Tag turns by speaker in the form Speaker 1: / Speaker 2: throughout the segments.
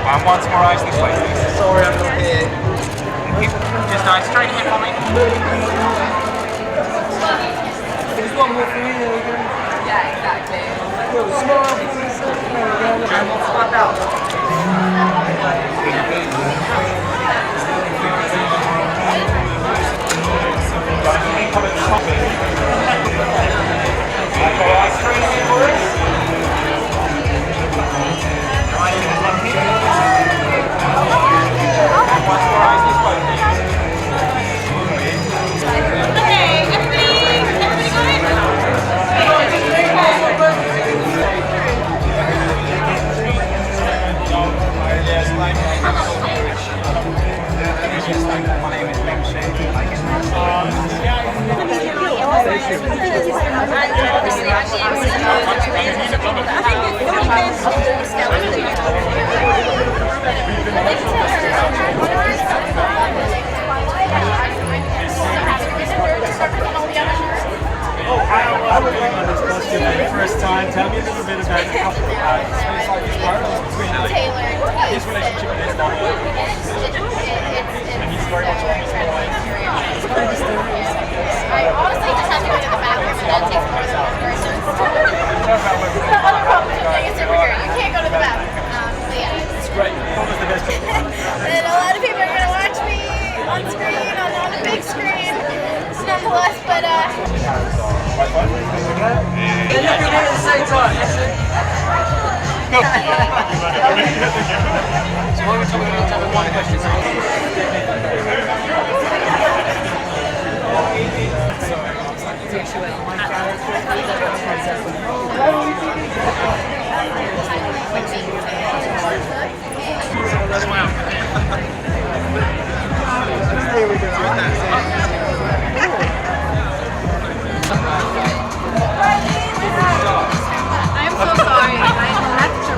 Speaker 1: And once more, eyes this way, please.
Speaker 2: Sorry, I'm not here.
Speaker 1: Just eyes straight ahead for me.
Speaker 2: There's one more for you.
Speaker 3: Yeah, exactly.
Speaker 2: Smile. There we go. Stand out.
Speaker 1: Okay, eyes straight ahead for us. Once more, eyes this way, please.
Speaker 3: Okay, everybody
Speaker 1: My name is Bisha K.
Speaker 4: I would like on this costume for the first time. Tell me a little bit about it.
Speaker 3: Taylor.
Speaker 4: His relationship with his mom. And he's very much on his boy.
Speaker 3: I honestly just have to go to the bathroom and then take more than one person. Other problem with being a superhero, you can't go to the bathroom. But yeah.
Speaker 4: It's great. What was the best thing?
Speaker 3: And a lot of people are going to watch me on screen, on the big screen, nonetheless, but
Speaker 2: They're looking at the same time.
Speaker 1: So why don't we have one question?
Speaker 2: Here we go.
Speaker 3: I'm so sorry. I have to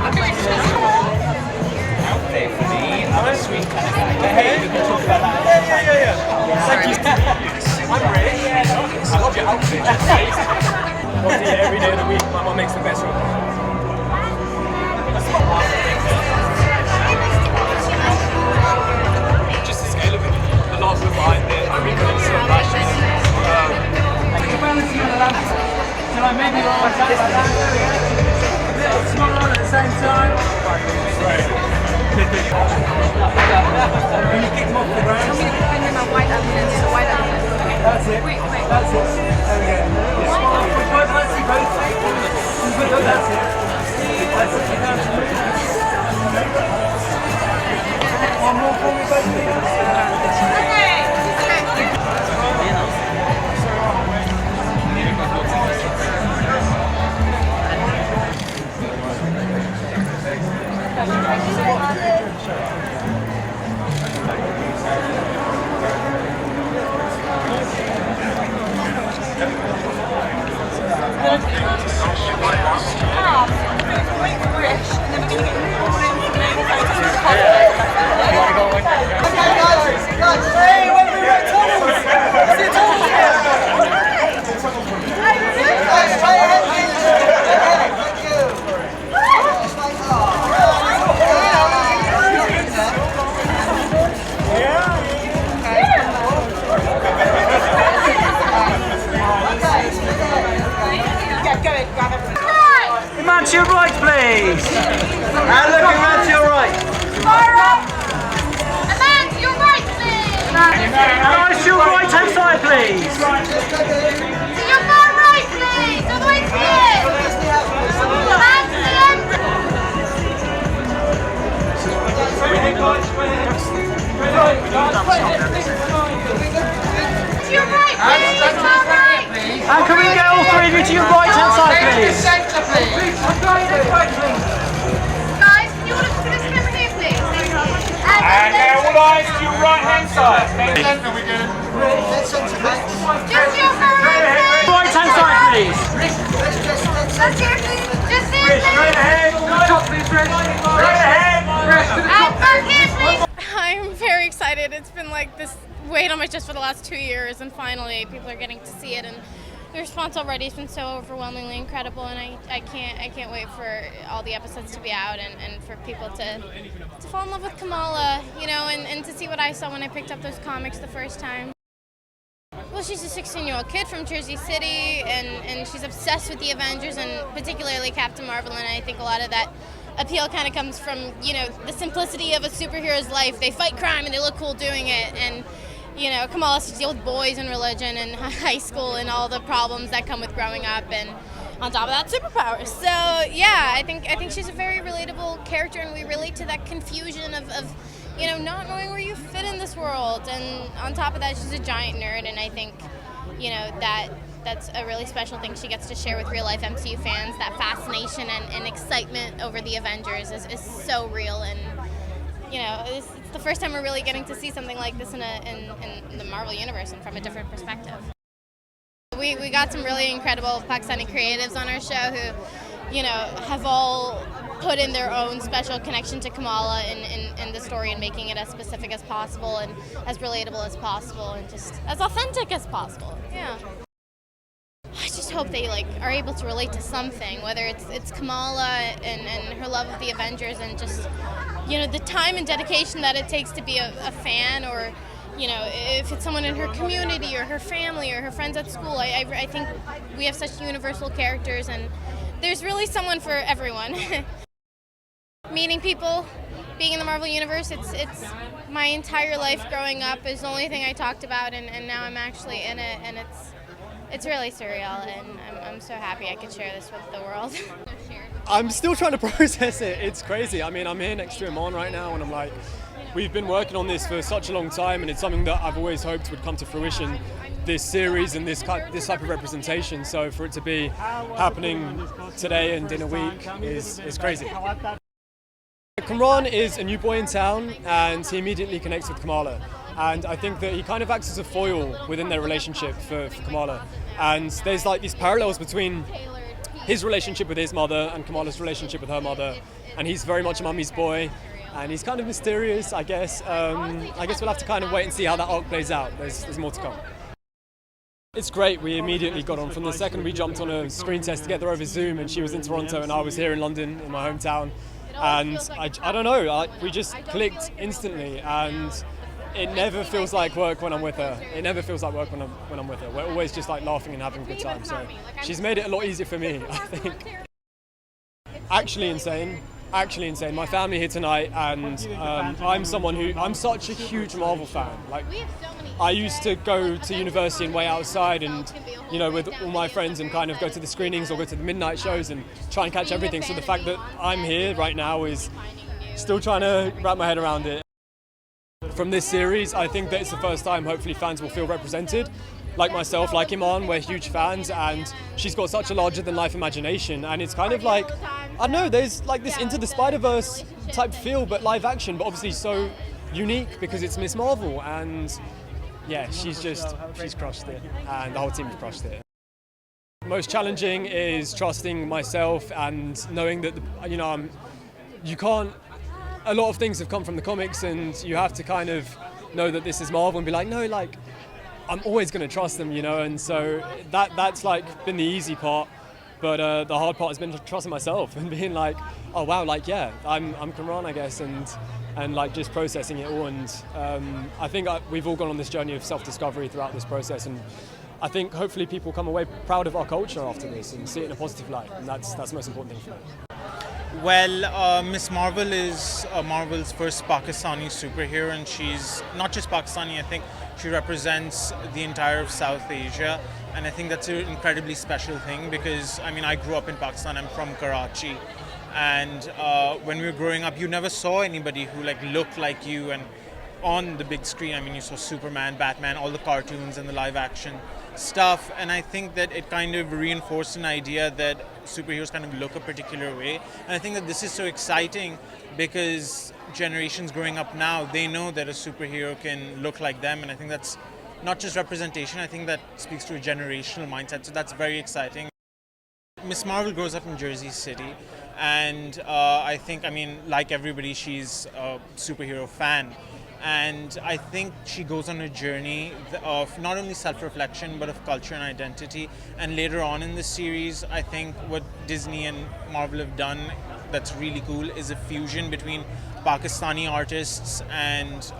Speaker 1: Outfit for me, I'm a sweet kind of guy. Hey, we can talk about that. Yeah. Thank you. I'm Rish. I love your outfit.
Speaker 4: Every day of the week, my mom makes the best one. Just the scale of it, a lot of behind it. I mean, it's so passionate.
Speaker 2: Can I maybe roll my time like that? A little smile at the same time.
Speaker 4: Right.
Speaker 2: When you kick them off the ground. That's it. That's it. There we go. Smile. We both let's see both feet. That's it. That's it. One more for me, both feet. Iman, to your right, please. And look, Iman, to your right.
Speaker 3: Iman, to your right, please.
Speaker 2: Guys, to your right-hand side, please.
Speaker 3: To your far right, please. All the way to the end. Iman, to the end. To your right, please. Far right.
Speaker 2: And can we get all three of you to your right-hand side, please?
Speaker 3: Guys, can you all look for this camera here, please?
Speaker 1: And now all eyes to your right hand side.
Speaker 3: Just your far right, please.
Speaker 2: Right-hand side, please.
Speaker 3: Just here, please. Just here, please.
Speaker 2: Straight ahead. Straight ahead.
Speaker 3: And back here, please. I'm very excited. It's been like this weight on my chest for the last 2 years, and finally people are getting to see it. And the response already has been so overwhelmingly incredible, and I can't wait for all the episodes to be out and for people to fall in love with Kamala, you know, and to see what I saw when I picked up those comics the first time. Well, she's a 16-year-old kid from Jersey City, and she's obsessed with the Avengers, and particularly Captain Marvel, and I think a lot of that appeal kind of comes from, you know, the simplicity of a superhero's life. They fight crime and they look cool doing it, and you know, Kamala has to deal with boys and religion and high school and all the problems that come with growing up, and on top of that, superpowers. So yeah, I think she's a very relatable character, and we relate to that confusion of you know, not knowing where you fit in this world. And on top of that, she's a giant nerd, and I think, you know, that's a really special thing she gets to share with real life MCU fans. That fascination and excitement over the Avengers is so real, and you know, it's the first time we're really getting to see something like this in the Marvel Universe and from a different perspective. We got some really incredible Pakistani creatives on our show who, you know, have all put in their own special connection to Kamala in the story and making it as specific as possible and as relatable as possible and just as authentic as possible. Yeah. I just hope they are able to relate to something, whether it's Kamala and her love of the Avengers and just, you know, the time and dedication that it takes to be a fan, or, you know, if it's someone in her community or her family or her friends at school. I think we have such universal characters, and there's really someone for everyone. Meeting people, being in the Marvel Universe, it's my entire life growing up is the only thing I talked about, and now I'm actually in it, and it's really surreal, and I'm so happy I could share this with the world.
Speaker 4: I'm still trying to process it. It's crazy. I mean, I'm here next to Iman right now, and I'm like, we've been working on this for such a long time, and it's something that I've always hoped would come to fruition, this series and this type of representation. So for it to be happening today and in a week is crazy. Kamran is a new boy in town, and he immediately connects with Kamala. And I think that he kind of acts as a foil within their relationship for Kamala. And there's like these parallels between his relationship with his mother and Kamala's relationship with her mother. And he's very much a mummy's boy, and he's kind of mysterious, I guess. I guess we'll have to kind of wait and see how that arc plays out. There's more to come. It's great. We immediately got on. From the second we jumped on a screen test together over Zoom, and she was in Toronto and I was here in London in my hometown. And I don't know, we just clicked instantly, and it never feels like work when I'm with her. It never feels like work when I'm with her. We're always just like laughing and having a good time. So she's made it a lot easier for me, I think. Actually insane. My family here tonight, and I'm such a huge Marvel fan. Like, I used to go to university and wait outside and, you know, with all my friends and kind of go to the screenings or go to the midnight shows and try and catch everything. So the fact that I'm here right now is still trying to wrap my head around it. From this series, I think that it's the first time hopefully fans will feel represented. Like myself, like Iman, we're huge fans, and she's got such a larger-than-life imagination, and it's kind of like, I don't know, there's like this Into the Spider-Verse type feel, but live action, but obviously so unique because it's Miss Marvel, and yeah, she's crushed it, and the whole team has crushed it. Most challenging is trusting myself and knowing that, you know, you can't, a lot of things have come from the comics, and you have to kind of know that this is Marvel and be like, no, like, I'm always going to trust them, you know, and so that's like been the easy part, but the hard part has been trusting myself and being like, oh wow, like yeah, I'm Kamran, I guess, and like just processing it all, and I think we've all gone on this journey of self-discovery throughout this process, and I think hopefully people come away proud of our culture after this and see it in a positive light, and that's the most important thing for me.
Speaker 5: Well, Miss Marvel is Marvel's first Pakistani superhero, and she's not just Pakistani, I think she represents the entire of South Asia, and I think that's an incredibly special thing because, I mean, I grew up in Pakistan, I'm from Karachi, and when we were growing up, you never saw anybody who like looked like you, and on the big screen, I mean, you saw Superman, Batman, all the cartoons and the live action stuff, and I think that it kind of reinforced an idea that superheroes kind of look a particular way, and I think that this is so exciting because generations growing up now, they know that a superhero can look like them, and I think that's not just representation, I think that speaks to a generational mindset, so that's very exciting. Miss Marvel grows up in Jersey City, and I think, I mean, like everybody, she's a superhero fan. And I think she goes on a journey of not only self-reflection but of culture and identity. And later on in the series, I think what Disney and Marvel have done that's really cool is a fusion between Pakistani artists and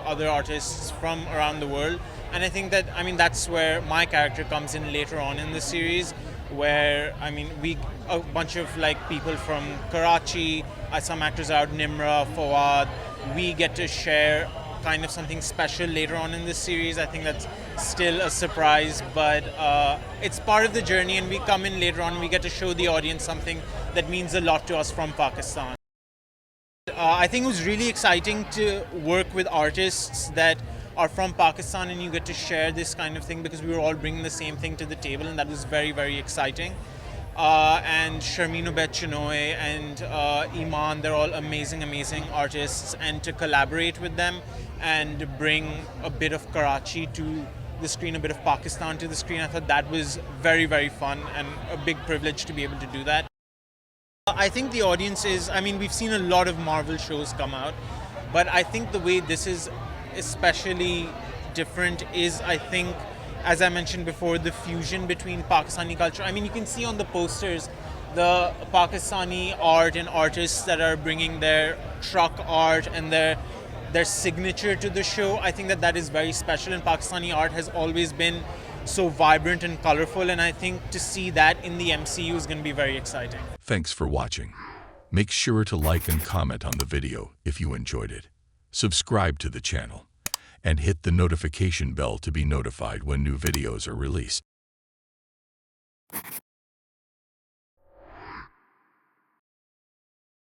Speaker 5: other artists from around the world. And I think that, I mean, that's where my character comes in later on in the series, where, I mean, a bunch of like people from Karachi, some actors out, Nimra, Fawad, we get to share kind of something special later on in this series. I think that's still a surprise, but it's part of the journey, and we come in later on and we get to show the audience something that means a lot to us from Pakistan. I think it was really exciting to work with artists that are from Pakistan, and you get to share this kind of thing because we were all bringing the same thing to the table, and that was very, very exciting. And Sharmeen Obaid-Chinoy and Iman, they're all amazing, amazing artists, and to collaborate with them and bring a bit of Karachi to the screen, a bit of Pakistan to the screen, I thought that was very, very fun and a big privilege to be able to do that. I think the audience is, I mean, we've seen a lot of Marvel shows come out, but I think the way this is especially different is, I think, as I mentioned before, the fusion between Pakistani culture. I mean, you can see on the posters the Pakistani art and artists that are bringing their truck art and their signature to the show. I think that is very special, and Pakistani art has always been so vibrant and colorful, and I think to see that in the MCU is going to be very exciting.
Speaker 6: Thanks for watching. Make sure to like and comment on the video if you enjoyed it. Subscribe to the channel and hit the notification bell to be notified when new videos are released.